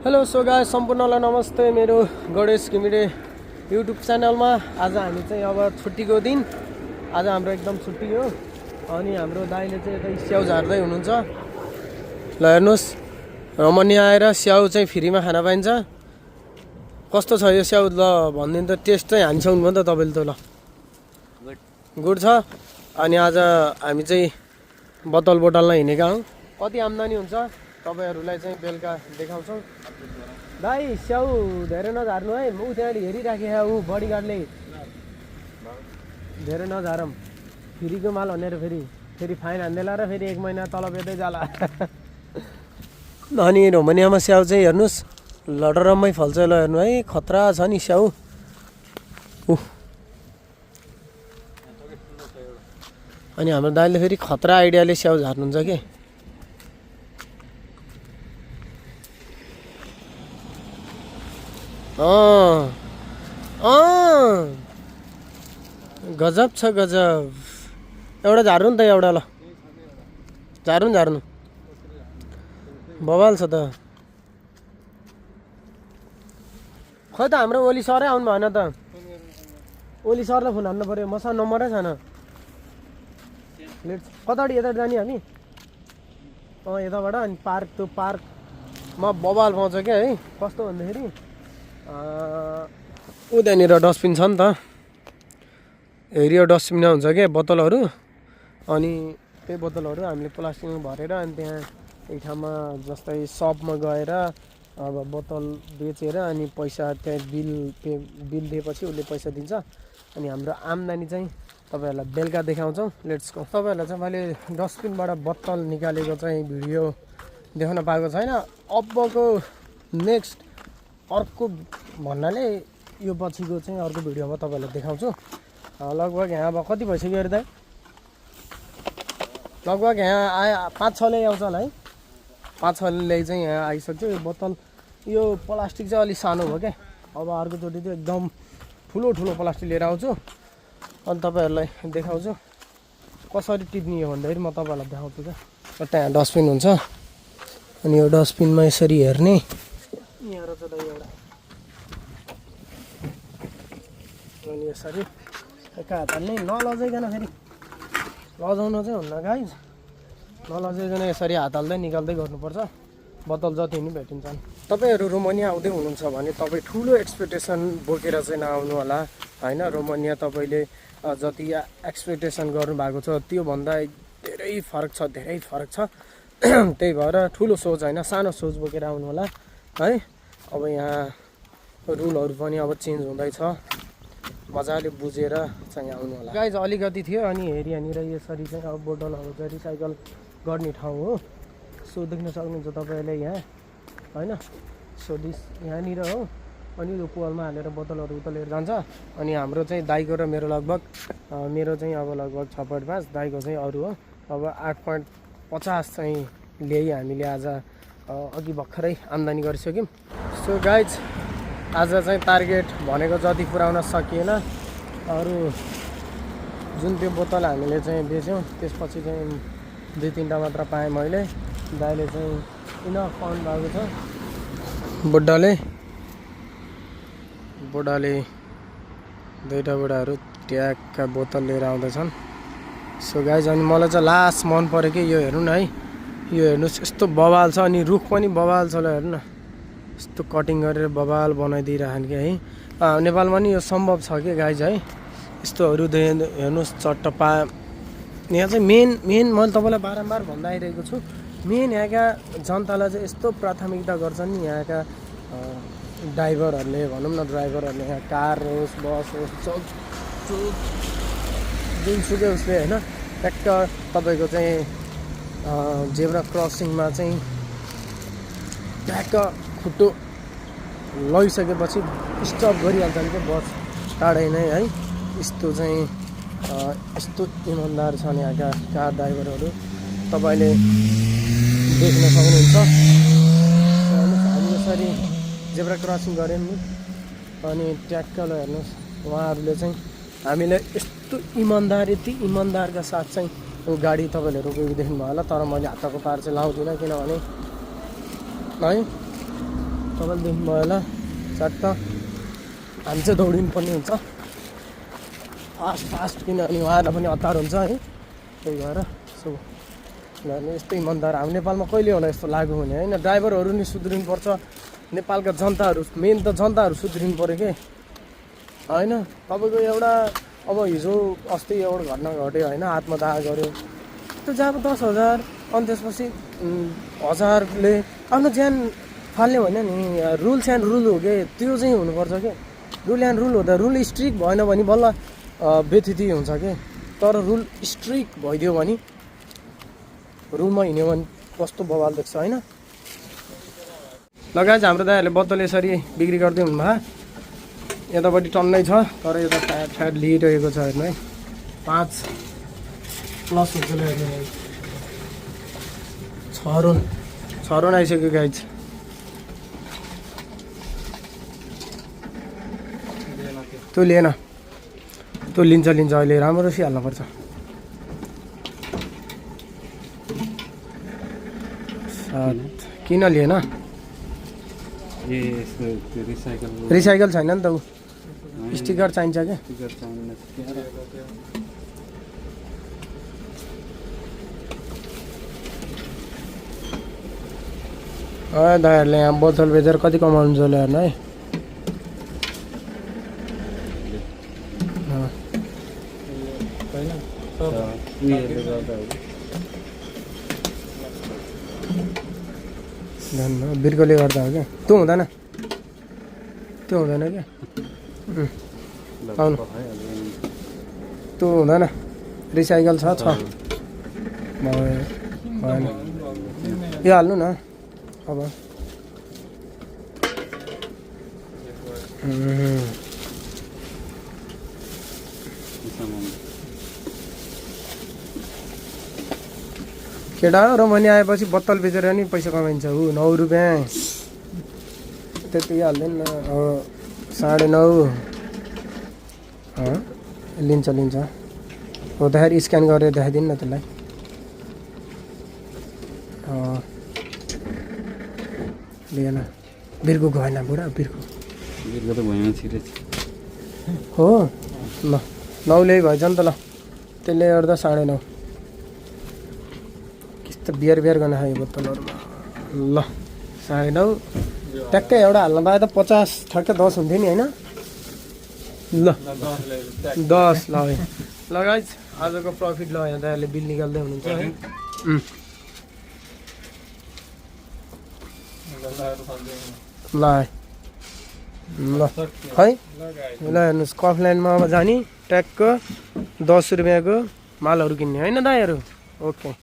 Hello so guys सम्पूर्णलाई नमस्ते मेरो Ganesh Ghimire YouTube च्यानलमा। आज हामी चाहिँ अब छुट्टीको दिन, आज हाम्रो एकदम छुट्टी हो अनि हाम्रो दाइले चाहिँ यतै स्याउ झार्दै हुनुहुन्छ। ल हेर्नुहोस्, रमणी आएर स्याउ चाहिँ फ्रीमा खान पाइन्छ। कस्तो छ यो स्याउ ल भनिदिनु त, टेस्ट चाहिँ हानिसक्नु भयो नि त तपाईँले त। ल गुड छ। अनि आज हामी चाहिँ बोतल बोतलमा हिँडेका हौँ। कति आम्दानी हुन्छ तपाईहरुलाई चाहिँ बेलुका देखाउँछौँ। दाइ स्याउ धेरै नझार्नु है, ऊ त्यहाँले हेरिराखे ऊ बडीगार्डले। धेरै नझारौँ, फ्रीको माल भनेर फेरि फाइन हान्देला र फेरि 1 महिना तल बेच्दै जाला। अनि रोमनियामा स्याउ चाहिँ हेर्नुहोस् लडरम्मै फल्छ। ल हेर्नु है, खतरा छ नि स्याउ। अनि हाम्रो दाइले फेरि खतरा आइडियाले स्याउ झार्नुहुन्छ के। गजब छ गजब। एउटा झार्नु नि त, एउटा ल झार्नु बवाल छ त। खै त हाम्रो ओली सरै आउनु भएन त। ओली सरलाई फोन हान्नु पर्यो, मसँग नम्बरै छैन। कताबाट यता जाने हामी? यताबाट। अनि पार्क, त्यो पार्कमा बवाल पाउँछ क्या है। कस्तो भन्दाखेरि ऊ त्यहाँनिर डस्टबिन छ नि त, हेरियो डस्टबिनमा हुन्छ क्या बोतलहरू। अनि त्यही बोतलहरू हामीले प्लास्टिकमा भरेर अनि त्यहाँ एक ठाउँमा जस्तै सपमा गएर अब बोतल बेचेर अनि पैसा त्यहाँ बिल दिएपछि उसले पैसा दिन्छ। अनि हाम्रो आम्दानी चाहिँ तपाईँहरूलाई बेलुका देखाउँछौँ। Let's go. तपाईँहरूलाई चाहिँ मैले डस्टबिनबाट बोतल निकालेको चाहिँ भिडियो देखाउन पाएको छैन। अबको नेक्स्ट अर्को भन्नाले यो पछिको चाहिँ अर्को भिडियोमा तपाईँहरूलाई देखाउँछु। लगभग यहाँ अब कति भइसक्यो अरे दाइ? लगभग यहाँ आयो 5-6 ल्याइ आउँछ होला है। 5-6 ल्याइ चाहिँ यहाँ आइसक्यो। यो बोतल, यो प्लास्टिक चाहिँ अलिक सानो भयो क्या। अब अर्कोचोटि चाहिँ एकदम ठुलो प्लास्टिक लिएर आउँछु अनि तपाईँहरूलाई देखाउँछु कसरी टिप्ने हो भन्दाखेरि म तपाईँहरूलाई देखाउँछु क्या। त्यहाँ डस्टबिन हुन्छ अनि यो डस्टबिनमा यसरी हेर्ने। यहाँ रहेछ दाइ एउटा, अनि यसरी एका हात हाल्ने, नलजाइकन फेरि लजाउनु चाहिँ हुन्न गाइस, नलजाइकन यसरी हात हाल्दै निकाल्दै गर्नुपर्छ। बोतल जति पनि भेटिन्छन्। तपाईँहरू रोमानिया आउँदै हुनुहुन्छ भने तपाईँ ठुलो एक्सपेक्टेसन बोकेर चाहिँ नआउनु होला होइन। रोमानिया तपाईँले जति एक्सपेक्टेसन गर्नुभएको छ त्योभन्दा धेरै फरक छ। त्यही भएर ठुलो सोच होइन, सानो सोच बोकेर आउनु होला है। अब यहाँ रुलहरू पनि अब चेन्ज हुँदैछ, मजाले बुझेर चाहिँ आउनु होला गाइज। अलिकति थियो अनि यहाँनिर यसरी चाहिँ अब बोतलहरू चाहिँ रिसाइकल गर्ने ठाउँ हो। सो देख्न सक्नुहुन्छ तपाईँहरूले यहाँ होइन। सो यहाँनिर हो अनि यो पोलमा हालेर बोतलहरू उता लिएर जान्छ। अनि हाम्रो चाहिँ दाइको र मेरो लगभग मेरो चाहिँ अब लगभग 6.5, दाइको चाहिँ अरू हो। अब 8.50 चाहिँ ल्याइ हामीले आज अघि भर्खरै आम्दानी गरिसक्यौँ। सो गाइज आज चाहिँ टार्गेट भनेको जति पुर्याउन सकिएन। अरू जुन त्यो बोतल हामीले चाहिँ बेच्यौँ त्यसपछि चाहिँ 2-3टा मात्र पाएँ मैले। दाइले चाहिँ इनफ पाउनु भएको छ। बुढाले 2टा बुढाहरू ट्यागका बोतल लिएर आउँदैछन्। सो गाइज अनि मलाई चाहिँ लास्ट मन पऱ्यो कि यो हेर्नु न है, यो हेर्नुहोस् यस्तो बवाल छ। अनि रुख पनि बवाल छ। ल हेर्नु न, यस्तो कटिङ गरेर बवाल बनाइदिइरहन् कि है। नेपालमा नि यो सम्भव छ कि गाइज है। यस्तोहरू हेर्नुहोस् चट्टपा। यहाँ चाहिँ मेन मैले तपाईँलाई बारम्बार भन्दा आइरहेको छु, मेन यहाँका जनतालाई चाहिँ यस्तो प्राथमिकता गर्छन् नि यहाँका ड्राइभरहरूले, भनौँ न ड्राइभरहरूले। यहाँ कार होस्, बस होस्, जुनसुकै उसले होइन, ट्याक्क तपाईँको चाहिँ जेब्रा क्रसिङमा चाहिँ ट्याक्क खुट्टो लगिसकेपछि स्टप गरिहाल्छन् क्या बस टाढै नै है। यस्तो चाहिँ यस्तो इमान्दार छन् यहाँका कार ड्राइभरहरू, तपाईँले देख्न सक्नुहुन्छ। हामी यसरी जेब्रा क्रसिङ गऱ्यौँ नि अनि ट्याक्क ल हेर्नुहोस् उहाँहरूले चाहिँ हामीलाई यस्तो यति इमान्दारका साथ चाहिँ गाडी तपाईँले रोकेको देख्नुभयो होला। तर मैले हातको पार चाहिँ लाउँदिनँ किनभने है तपाईँले देख्नुभयो होला चट्ट हामी चाहिँ दौडिनु पर्ने हुन्छ फास्ट किनभने उहाँहरूलाई पनि हतार हुन्छ है त्यही भएर सो किनभने यस्तै इमान्दार हाम्रो नेपालमा कहिले होला यस्तो लागु हुने होइन ड्राइभरहरू नि सुध्रिनुपर्छ नेपालका जनताहरू मेन त जनताहरू सुध्रिनु पऱ्यो के होइन तपाईँको एउटा अब हिजो अस्ति एउटा घटना घट्यो होइन आत्मदाह गर्यो त्यो जब 10,000 अनि त्यसपछि 1000ले आफ्नो ज्यान फाल्ने होइन नि रुल्स एन्ड रुल हो कि त्यो चाहिँ हुनुपर्छ कि रुल एन्ड रुल हो त रुल स्ट्रिक्ट भएन भने बल्ल बेथिति हुन्छ कि तर रुल स्ट्रिक्ट भइदियो भने रुलमा हिँड्यो भने कस्तो बवाल देख्छ होइन लगायत हाम्रो दाइहरूले बत्तल यसरी बिक्री गर्दै हुनुभयो यतापट्टि टन्नै छ तर यता फ्याट लिइरहेको छ हेर्नु है 5+ हुन्छ ल्याएर छरुन आइसक्यो गाइज त्यो लिएन त्यो लिन्छ अहिले राम्रो सिहाल्नुपर्छ किन लिएन रिसाइकल छैन नि त ऊ स्टिकर चाहिन्छ क्या दाइहरूले यहाँ बोतल बेचेर कति कमाउनु छ हेर्नु है बिर्कोले गर्दा हो क्या त्यो हुँदैन क्या आउनु त्यो हुँदैन रिसाइकल छ भएन यो हाल्नु न अब केटा रोमनी आएपछि बत्तल बेचेर नि पैसा कमाइन्छ ऊ 9 रुपियाँ त्यति हाल्दैन न अब 9.5 लिन्छ होदाखेरि स्क्यान गरेर देखाइदिनु न त्यसलाई लिएन बिर्को गएन बुढा बिर्को त भएन छिटो हो ल 9 ल्याइ भएछ नि त ल त्यसले गर्दा 9.5 कस्तो बियर गर्न खायो बोतलहरूमा ल 9.5 ट्याक्कै एउटा हाल्न पाए त 50 ठ्याक्कै 10 हुन्थ्यो नि होइन ल 10 ल ल गाइज आजको प्रफिट ल यहाँ दाइहरूले बिल निकाल्दै हुनुहुन्छ है ल ल है ल हेर्नुहोस् कफल्यान्डमा अब जाने ट्याक्क 10 रुपियाँको मालहरू किन्ने होइन दाइहरू ओके